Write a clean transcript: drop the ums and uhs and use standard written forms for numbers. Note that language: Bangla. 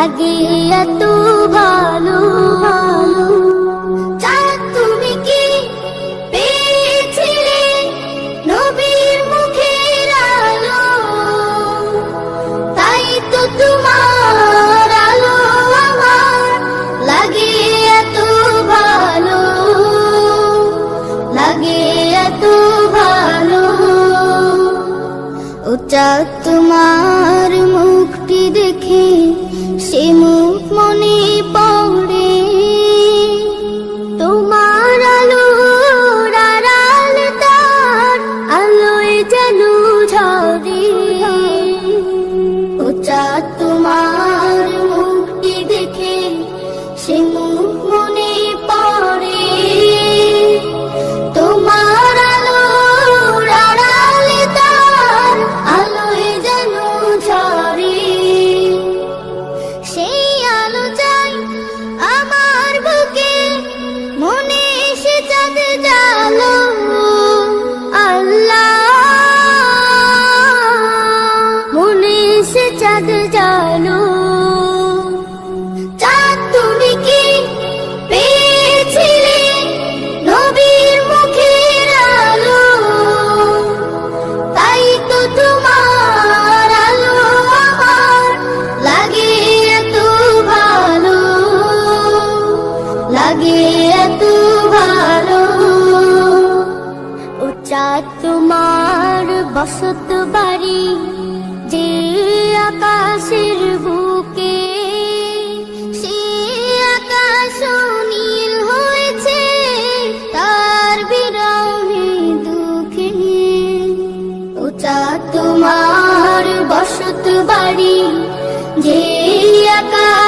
লাগে এত ভালো। চাঁদ তুমি কি পেয়েছিলে নবীর মুখের আলো, তাই তো তোমার আলো আমার লাগে এত ভালো, লাগে এত ভালো। ও চাঁদ তোমার মুখটি দেখে সে মুখ মনে পড়ে, তোমার আলোর আড়াল তার আলোয় যেন ঝরে। ও চাঁদ তোমার মুখটি দেখে সে মুখ মনে পড়ে, তোমার আলোর আড়াল তার আলোয় যেন ঝরে। সেই আলো চাই আমার বুকে, মনে সে চাঁদ জালো। আল্লাহ মনে সে চাঁদ জালো। চাঁদ তুমি কি পেয়েছিলে নবীর মুখের আলো, তাই তো তোমার আলো আমার লাগে এত ভালো, লাগে এত ভালো। ও চাঁদ তোমার বসত বাড়ি যে আকাশের বুকে, সে আকাশ নীল হয়েছে তার বিরহে দুঃখে। ও চাঁদ তোমার বসত বাড়ি যে আকাশ